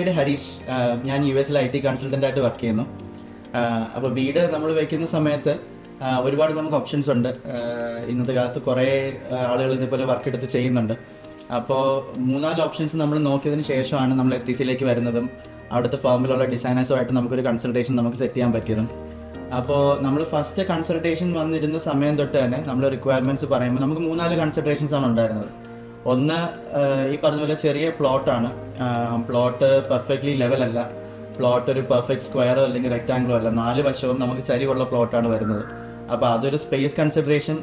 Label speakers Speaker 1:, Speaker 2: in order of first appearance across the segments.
Speaker 1: പേര് ഹരീഷ്. ഞാൻ US IT consultant ആയിട്ട് വർക്ക് ചെയ്യുന്നു. അപ്പോൾ വീട് നമ്മൾ വയ്ക്കുന്ന സമയത്ത് ഒരുപാട് നമുക്ക് ഓപ്ഷൻസ് ഉണ്ട്. ഇന്നത്തെ കാലത്ത് കുറേ ആളുകൾ ഇതേപോലെ വർക്ക് എടുത്ത് ചെയ്യുന്നുണ്ട്. അപ്പോൾ 3-4 ഓപ്ഷൻസ് നമ്മൾ നോക്കിയതിന് ശേഷമാണ് നമ്മൾ SDCയിലേക്ക് വരുന്നതും അവിടുത്തെ ഫേമിലുള്ള ഡിസൈനേഴ്സുമായിട്ട് നമുക്കൊരു കൺസൾട്ടേഷൻ നമുക്ക് സെറ്റ് ചെയ്യാൻ പറ്റിയതും. അപ്പോൾ നമ്മൾ ഫസ്റ്റ് കൺസൾട്ടേഷൻ വന്നിരുന്ന സമയം തൊട്ട് തന്നെ നമ്മൾ റിക്വയർമെൻറ്റ്സ് പറയുമ്പോൾ നമുക്ക് 3-4 കൺസിഡറേഷൻസ് ആണ് ഉണ്ടായിരുന്നത്. ഒന്ന്, ഈ പറഞ്ഞ പോലെ ചെറിയ പ്ലോട്ടാണ്. പ്ലോട്ട് പെർഫെക്റ്റ്ലി ലെവലല്ല. പ്ലോട്ട് ഒരു പെർഫെക്റ്റ് സ്ക്വയറോ അല്ലെങ്കിൽ റെക്റ്റാങ്കിളോ അല്ല, 4 വശവും നമുക്ക് ചരിവുള്ള പ്ലോട്ടാണ് വരുന്നത്. അപ്പോൾ അതൊരു സ്പേസ് കൺസിഡറേഷൻ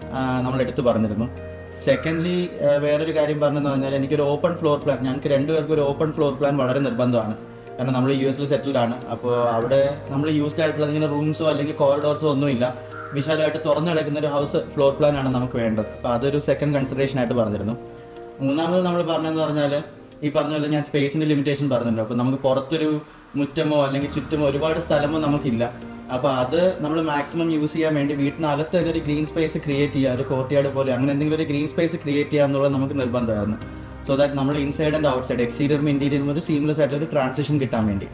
Speaker 1: നമ്മൾ എടുത്തു പറഞ്ഞിരുന്നു. സെക്കൻഡ്ലി, വേറൊരു കാര്യം പറഞ്ഞതെന്ന് പറഞ്ഞാൽ എനിക്കൊരു ഓപ്പൺ ഫ്ലോർ പ്ലാൻ, ഞങ്ങൾക്ക് രണ്ടുപേർക്കും ഒരു ഓപ്പൺ ഫ്ലോർ പ്ലാൻ വളരെ നിർബന്ധമാണ്. കാരണം നമ്മൾ US സെറ്റിൽഡ് ആണ്. അപ്പോൾ അവിടെ നമ്മൾ യൂസ്ഡ് ആയിട്ടുള്ള ഇങ്ങനെ റൂംസോ അല്ലെങ്കിൽ കോറിഡോർസോ ഒന്നുമില്ല. വിശാലമായിട്ട് തുറന്നു കിടക്കുന്ന ഒരു ഹൗസ് ഫ്ലോർ പ്ലാൻ ആണ് നമുക്ക് വേണ്ടത്. അപ്പോൾ അതൊരു സെക്കൻഡ് കൺസിഡറേഷൻ ആയിട്ട് പറഞ്ഞിരുന്നു. മൂന്നാമത് നമ്മൾ പറഞ്ഞതെന്ന് പറഞ്ഞാൽ ഈ പറഞ്ഞ പോലെ ഞാൻ സ്പേസിൻ്റെ ലിമിറ്റേഷൻ പറഞ്ഞിട്ടുണ്ട്. അപ്പോൾ നമുക്ക് പുറത്തൊരു മുറ്റമോ അല്ലെങ്കിൽ ചുറ്റുമോ ഒരുപാട് സ്ഥലമോ നമുക്കില്ല. അപ്പോൾ അത് നമ്മൾ മാക്സിമം യൂസ് ചെയ്യാൻ വേണ്ടി വീട്ടിനകത്ത് തന്നെ ഒരു ഗ്രീൻ സ്പേസ് ക്രിയേറ്റ് ചെയ്യുക, ഒരു കോർട്ട്യാർഡ് പോലെ അങ്ങനെ എന്തെങ്കിലും ഒരു ഗ്രീൻ സ്പേസ് ക്രിയേറ്റ് ചെയ്യുക എന്നുള്ളത് നമുക്ക് നിർബന്ധമായിരുന്നു. സോ ദാറ്റ് നമ്മൾ ഇൻസൈഡ് ആൻഡ് ഔട്ട്സൈഡ്, എക്സ്റ്റീരിയറും ഇന്റീരിയറും ഒരു സീംലെസ് ആയിട്ട് ഒരു ട്രാൻസിഷൻ കിട്ടാൻ വേണ്ടി.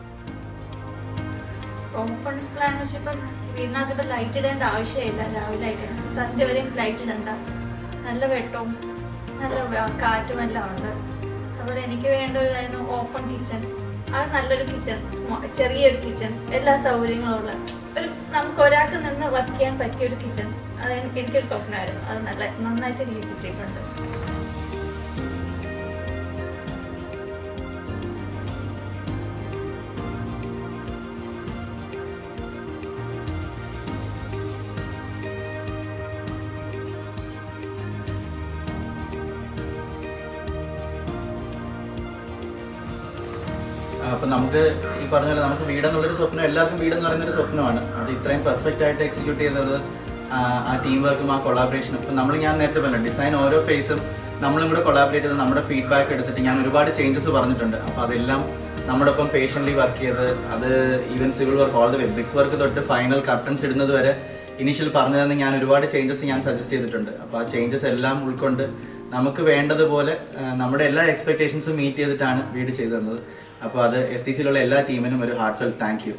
Speaker 2: ഓപ്പൺ പ്ലാൻ വെച്ചപ്പോൾ വീടിനകത്ത് ലൈറ്റ് ഇടേണ്ട ആവശ്യമില്ല. രാവിലെ ലൈറ്റ് സന്ധ്യ വരെയും ലൈറ്റ് ഇടണ്ട. നല്ല വെട്ടവും നല്ല കാറ്റും എല്ലാം ഉണ്ട്. അതുപോലെ എനിക്ക് വേണ്ട ഒരു ഓപ്പൺ കിച്ചൺ. അത് നല്ലൊരു കിച്ചൺ, ചെറിയൊരു കിച്ചൺ, എല്ലാ സൗകര്യങ്ങളും ഉള്ള ഒരു നമുക്ക് ഒരാൾക്ക് നിന്ന് വർക്ക് ചെയ്യാൻ പറ്റിയ ഒരു കിച്ചൺ. അത് എനിക്കൊരു സ്വപ്നമായിരുന്നു. അത് നന്നായിട്ട് എനിക്ക് കിട്ടിയിട്ടുണ്ട്.
Speaker 1: അപ്പം നമുക്ക് ഈ പറഞ്ഞ പോലെ നമുക്ക് വീടെന്നുള്ളൊരു സ്വപ്നം, എല്ലാവർക്കും വീടെന്ന് പറയുന്നൊരു സ്വപ്നമാണ്. അത് ഇത്രയും പെർഫെക്റ്റ് ആയിട്ട് എക്സിക്യൂട്ട് ചെയ്തത് ആ ടീം വർക്കും ആ കൊളാബറേഷനും. ഇപ്പം ഞാൻ നേരത്തെ പറഞ്ഞ ഡിസൈൻ ഓരോ ഫേസും നമ്മളും കൂടെ കൊളാബറേറ്റ് ചെയ്ത് നമ്മുടെ ഫീഡ്ബാക്ക് എടുത്തിട്ട് ഞാൻ ഒരുപാട് ചേഞ്ചസ് പറഞ്ഞിട്ടുണ്ട്. അപ്പോൾ അതെല്ലാം നമ്മുടെ ഒപ്പം പേഷ്യൻ്റ്ലി വർക്ക് ചെയ്ത് അത് even civil work all the way brick work തൊട്ട് ഫൈനൽ കർട്ടൻസ് ഇടുന്നത് വരെ ഇനീഷ്യൽ പറഞ്ഞു തന്നെ ഞാൻ ഒരുപാട് ചേഞ്ചസ് ഞാൻ സജസ്റ്റ് ചെയ്തിട്ടുണ്ട്. അപ്പോൾ ആ ചേഞ്ചസ് എല്ലാം ഉൾക്കൊണ്ട് നമുക്ക് വേണ്ടതുപോലെ നമ്മുടെ എല്ലാ എക്സ്പെക്ടേഷൻസും മീറ്റ് ചെയ്തിട്ടാണ് വീട് ചെയ്തു തന്നത്. അപ്പോൾ അത് SDCയിലുള്ള എല്ലാ ടീമിനും ഒരു ഹാർട്ട് ഫെൽ താങ്ക് യു.